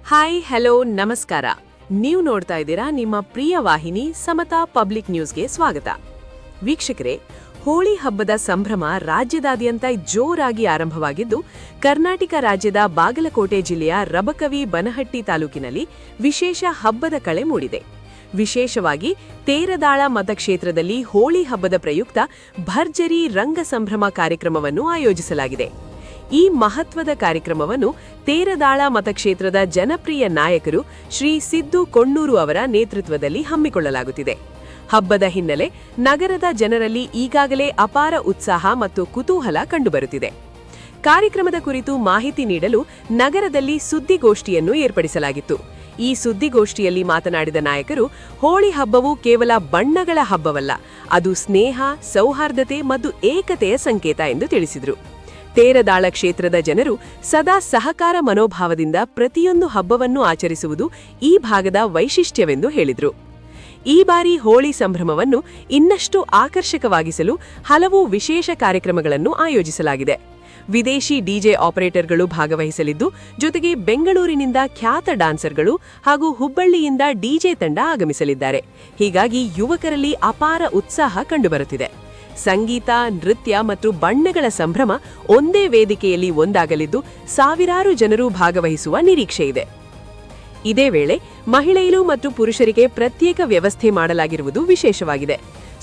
Hi hello ನಮಸ್ಕಾರ. ನೀವು ನೋಡ್ತಾ ಇದ್ದೀರಾ ನಿಮ್ಮ ಪ್ರಿಯ ವಾಹಿನಿ ಸಮತಾ ಪಬ್ಲಿಕ್ ನ್ಯೂಸ್ಗೆ ಸ್ವಾಗತ. ವೀಕ್ಷಕರೇ, ಹೋಳಿ ಹಬ್ಬದ ಸಂಭ್ರಮ ರಾಜ್ಯದಾದ್ಯಂತ ಜೋರಾಗಿ ಆರಂಭವಾಗಿದ್ದು, ಕರ್ನಾಟಕ ರಾಜ್ಯದ ಬಾಗಲಕೋಟೆ ಜಿಲ್ಲೆಯ ರಬಕವಿ ಬನಹಟ್ಟಿ ತಾಲೂಕಿನಲ್ಲಿ ವಿಶೇಷ ಹಬ್ಬದ ಕಳೆ ಮೂಡಿದೆ. ವಿಶೇಷವಾಗಿ ತೇರದಾಳ ಮತಕ್ಷೇತ್ರದಲ್ಲಿ ಹೋಳಿ ಹಬ್ಬದ ಪ್ರಯುಕ್ತ ಭರ್ಜರಿ ರಂಗ ಸಂಭ್ರಮ ಕಾರ್ಯಕ್ರಮವನ್ನು ಆಯೋಜಿಸಲಾಗಿದೆ. ಈ ಮಹತ್ವದ ಕಾರ್ಯಕ್ರಮವನ್ನು ತೇರದಾಳ ಮತಕ್ಷೇತ್ರದ ಜನಪ್ರಿಯ ನಾಯಕರು ಶ್ರೀ ಸಿದ್ದು ಕೊಣ್ಣೂರು ಅವರ ನೇತೃತ್ವದಲ್ಲಿ ಹಮ್ಮಿಕೊಳ್ಳಲಾಗುತ್ತಿದೆ. ಹಬ್ಬದ ಹಿನ್ನೆಲೆ ನಗರದ ಜನರಲ್ಲಿ ಈಗಾಗಲೇ ಅಪಾರ ಉತ್ಸಾಹ ಮತ್ತು ಕುತೂಹಲ ಕಂಡುಬರುತ್ತಿದೆ. ಕಾರ್ಯಕ್ರಮದ ಕುರಿತು ಮಾಹಿತಿ ನೀಡಲು ನಗರದಲ್ಲಿ ಸುದ್ದಿಗೋಷ್ಠಿಯನ್ನು ಏರ್ಪಡಿಸಲಾಗಿತ್ತು. ಈ ಸುದ್ದಿಗೋಷ್ಠಿಯಲ್ಲಿ ಮಾತನಾಡಿದ ನಾಯಕರು, ಹೋಳಿ ಹಬ್ಬವು ಕೇವಲ ಬಣ್ಣಗಳ ಹಬ್ಬವಲ್ಲ, ಅದು ಸ್ನೇಹ, ಸೌಹಾರ್ದತೆ ಮತ್ತು ಏಕತೆಯ ಸಂಕೇತ ಎಂದು ತಿಳಿಸಿದರು. ತೇರದಾಳ ಕ್ಷೇತ್ರದ ಜನರು ಸದಾ ಸಹಕಾರ ಮನೋಭಾವದಿಂದ ಪ್ರತಿಯೊಂದು ಹಬ್ಬವನ್ನು ಆಚರಿಸುವುದು ಈ ಭಾಗದ ವೈಶಿಷ್ಟ್ಯವೆಂದು ಹೇಳಿದರು. ಈ ಬಾರಿ ಹೋಳಿ ಸಂಭ್ರಮವನ್ನು ಇನ್ನಷ್ಟು ಆಕರ್ಷಕವಾಗಿಸಲು ಹಲವು ವಿಶೇಷ ಕಾರ್ಯಕ್ರಮಗಳನ್ನು ಆಯೋಜಿಸಲಾಗಿದೆ. ವಿದೇಶಿ ಡಿಜೆ ಆಪರೇಟರ್ಗಳು ಭಾಗವಹಿಸಲಿದ್ದು, ಜೊತೆಗೆ ಬೆಂಗಳೂರಿನಿಂದ ಖ್ಯಾತ ಡಾನ್ಸರ್ಗಳು ಹಾಗೂ ಹುಬ್ಬಳ್ಳಿಯಿಂದ ಡಿಜೆ ತಂಡ ಆಗಮಿಸಲಿದ್ದಾರೆ. ಹೀಗಾಗಿ ಯುವಕರಲ್ಲಿ ಅಪಾರ ಉತ್ಸಾಹ ಕಂಡುಬರುತ್ತಿದೆ. ಸಂಗೀತ, ನೃತ್ಯ ಮತ್ತು ಬಣ್ಣಗಳ ಸಂಭ್ರಮ ಒಂದೇ ವೇದಿಕೆಯಲ್ಲಿ ಒಂದಾಗಲಿದ್ದು, ಸಾವಿರಾರು ಜನರು ಭಾಗವಹಿಸುವ ನಿರೀಕ್ಷೆಯಿದೆ. ಇದೇ ವೇಳೆ ಮಹಿಳೆಯರು ಮತ್ತು ಪುರುಷರಿಗೆ ಪ್ರತ್ಯೇಕ ವ್ಯವಸ್ಥೆ ಮಾಡಲಾಗಿರುವುದು ವಿಶೇಷವಾಗಿದೆ.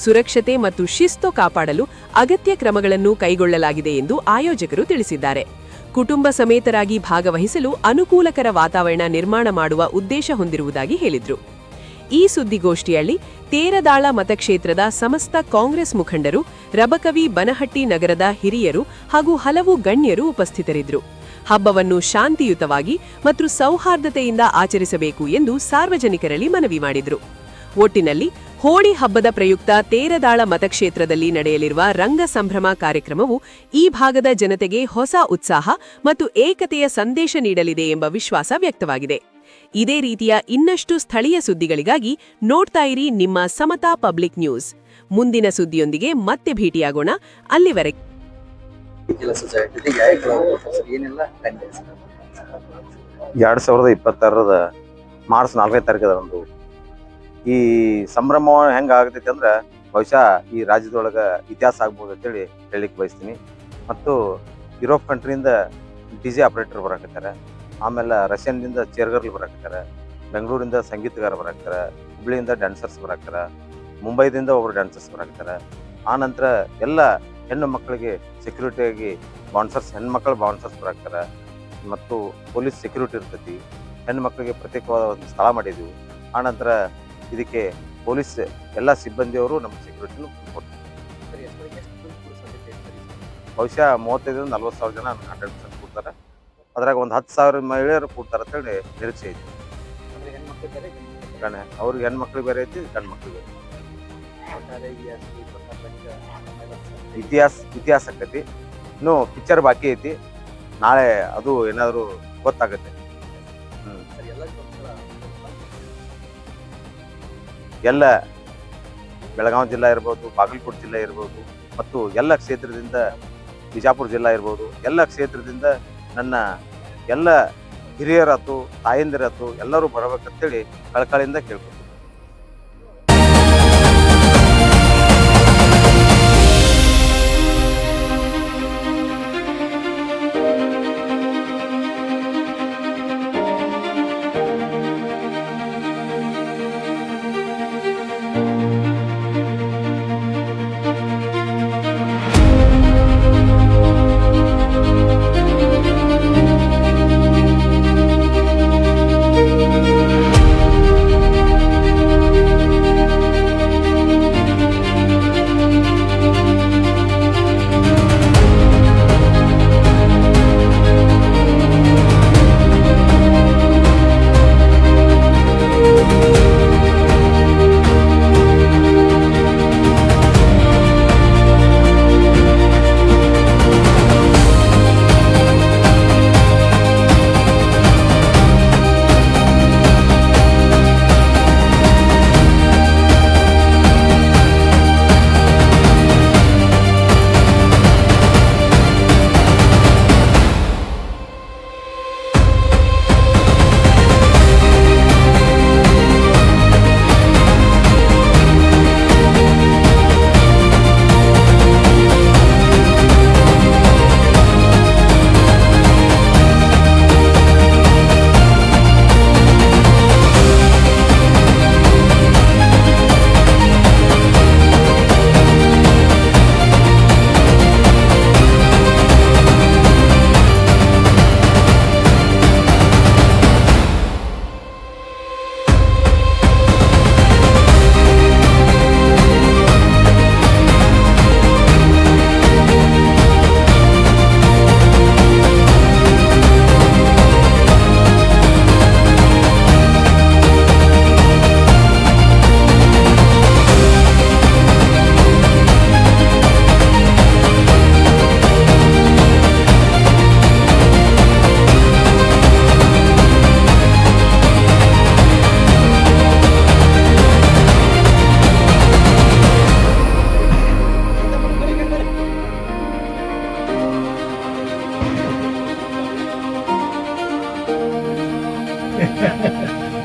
ಸುರಕ್ಷತೆ ಮತ್ತು ಶಿಸ್ತು ಕಾಪಾಡಲು ಅಗತ್ಯ ಕ್ರಮಗಳನ್ನು ಕೈಗೊಳ್ಳಲಾಗಿದೆ ಎಂದು ಆಯೋಜಕರು ತಿಳಿಸಿದ್ದಾರೆ. ಕುಟುಂಬ ಸಮೇತರಾಗಿ ಭಾಗವಹಿಸಲು ಅನುಕೂಲಕರ ವಾತಾವರಣ ನಿರ್ಮಾಣ ಮಾಡುವ ಉದ್ದೇಶ ಹೊಂದಿರುವುದಾಗಿ ಹೇಳಿದರು. ಈ ಸುದ್ದಿಗೋಷ್ಠಿಯಲ್ಲಿ ತೇರದಾಳ ಮತಕ್ಷೇತ್ರದ ಸಮಸ್ತ ಕಾಂಗ್ರೆಸ್ ಮುಖಂಡರು, ರಬಕವಿ ಬನಹಟ್ಟಿ ನಗರದ ಹಿರಿಯರು ಹಾಗೂ ಹಲವು ಗಣ್ಯರು ಉಪಸ್ಥಿತರಿದ್ದರು. ಹಬ್ಬವನ್ನು ಶಾಂತಿಯುತವಾಗಿ ಮತ್ತು ಸೌಹಾರ್ದತೆಯಿಂದ ಆಚರಿಸಬೇಕು ಎಂದು ಸಾರ್ವಜನಿಕರಲ್ಲಿ ಮನವಿ ಮಾಡಿದರು. ಒಟ್ಟಿನಲ್ಲಿ ಹೋಳಿ ಹಬ್ಬದ ಪ್ರಯುಕ್ತ ತೇರದಾಳ ಮತಕ್ಷೇತ್ರದಲ್ಲಿ ನಡೆಯಲಿರುವ ರಂಗ ಸಂಭ್ರಮ ಕಾರ್ಯಕ್ರಮವು ಈ ಭಾಗದ ಜನತೆಗೆ ಹೊಸ ಉತ್ಸಾಹ ಮತ್ತು ಏಕತೆಯ ಸಂದೇಶ ನೀಡಲಿದೆ ಎಂಬ ವಿಶ್ವಾಸ ವ್ಯಕ್ತವಾಗಿದೆ. ಇದೇ ರೀತಿಯ ಇನ್ನಷ್ಟು ಸ್ಥಳೀಯ ಸುದ್ದಿಗಳಿಗಾಗಿ ನೋಡ್ತಾ ಇರಿ ನಿಮ್ಮ ಸಮತಾ ಪಬ್ಲಿಕ್ ನ್ಯೂಸ್. ಮುಂದಿನ ಸುದ್ದಿಯೊಂದಿಗೆ ಮತ್ತೆ ಭೇಟಿಯಾಗೋಣ. ಅಲ್ಲಿವರೆಗೆ 2026 ಮಾರ್ಚ್ 4ನೇ ತಾರೀಕದಂದು ಈ ಸಂಭ್ರಮ ಹೆಂಗಾಗತೈತಿ ಅಂದ್ರೆ ಬಹುಶಃ ಈ ರಾಜ್ಯದೊಳಗ ಇತಿಹಾಸ ಆಗ್ಬೋದು ಅಂತೇಳಿ ಹೇಳಲಿಕ್ಕೆ ಬಯಸ್ತೀನಿ. ಮತ್ತು ಯುರೋಪ್ ಕಂಟ್ರಿಯಿಂದ ಡಿಜೆ ಆಪರೇಟರ್ ಬರಾಕತ್ತಾರೆ, ಆಮೇಲೆ ರಷ್ಯನ್ನಿಂದ ಚೇರ್ಗರ್ಲ್ ಬರಾಕತ್ತಾರೆ, ಬೆಂಗಳೂರಿಂದ ಸಂಗೀತಗಾರ ಬರಾಕ್ತಾರೆ, ಹುಬ್ಳಿಯಿಂದ ಡ್ಯಾನ್ಸರ್ಸ್ ಬರಾಕ್ತಾರೆ, ಮುಂಬೈದಿಂದ ಒಬ್ಬರು ಡ್ಯಾನ್ಸರ್ಸ್ ಬರಾಕ್ತಾರೆ. ಆನಂತರ ಎಲ್ಲ ಹೆಣ್ಣು ಮಕ್ಕಳಿಗೆ ಸೆಕ್ಯೂರಿಟಿಯಾಗಿ ಹೆಣ್ಮಕ್ಳು ಬೌನ್ಸರ್ಸ್ ಬರಾಕ್ತಾರೆ ಮತ್ತು ಪೊಲೀಸ್ ಸೆಕ್ಯೂರಿಟಿ ಇರ್ತೈತಿ. ಹೆಣ್ಣು ಮಕ್ಕಳಿಗೆ ಪ್ರತ್ಯೇಕವಾದ ಒಂದು ಸ್ಥಳ ಮಾಡಿದ್ವಿ. ಆನಂತರ ಇದಕ್ಕೆ ಪೊಲೀಸ್ ಎಲ್ಲ ಸಿಬ್ಬಂದಿಯವರು ನಮ್ಮ ಸೆಕ್ಯೂರಿಟಿನೂ ಕೊಡ್ತಾರೆ. ಬಹುಶಃ 35,000-40,000 ಜನ ಅಟೆಂಡೆನ್ಸ್ ಕೊಡ್ತಾರೆ. ಅದ್ರಾಗ ಒಂದು 10,000 ಮಹಿಳೆಯರು ಕೊಡ್ತಾರೆ ಅಂತೇಳಿ ನಿರೀಕ್ಷೆ ಐತಿ. ಅವ್ರಿಗೆ ಹೆಣ್ಮಕ್ಳಿಗೆ ಬೇರೆ ಐತಿ, ಗಂಡು ಮಕ್ಳಿಗೆ ಬೇರೆ. ಇತಿಹಾಸ ಆಕೈತಿ. ಇನ್ನು ಪಿಕ್ಚರ್ ಬಾಕಿ ಐತಿ. ನಾಳೆ ಅದು ಏನಾದ್ರು ಗೊತ್ತಾಗತ್ತೆ. ಎಲ್ಲ ಬೆಳಗಾವಿ ಜಿಲ್ಲಾ ಇರ್ಬೋದು, ಬಾಗಲಕೋಟೆ ಜಿಲ್ಲೆ ಇರ್ಬೋದು, ಮತ್ತು ಎಲ್ಲ ಕ್ಷೇತ್ರದಿಂದ, ಬಿಜಾಪುರ ಜಿಲ್ಲಾ ಇರ್ಬೋದು, ಎಲ್ಲ ಕ್ಷೇತ್ರದಿಂದ ನನ್ನ ಎಲ್ಲ ಹಿರಿಯರಾತು, ತಾಯಂದಿರಾತು ಎಲ್ಲರೂ ಬರಬೇಕಂತೇಳಿ ಕಳಕಳಿಯಿಂದ ಕೇಳ್ಕೊತೀನಿ.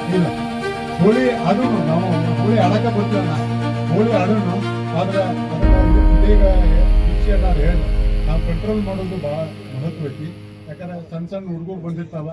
ಇಲ್ಲ ಹೋಳಿ ಆಡೋನು ನಾವು ಹೋಳಿ ಆಡಕ ಬರ್ತೀವಣ್ಣ ಹೋಳಿ ಆಡೋನು ಆದ್ರೆ ಈಗ ಶಿಕ್ಷೆ ನಾನು ಹೇಳಿ ನಾವು ಕಂಟ್ರೋಲ್ ಮಾಡೋದು ಭಾಳ ಮಹತ್ವ ಐತಿ ಯಾಕಂದ್ರೆ ಸಣ್ಣ ಹುಡುಗರು ಬಂದಿರ್ತಾವ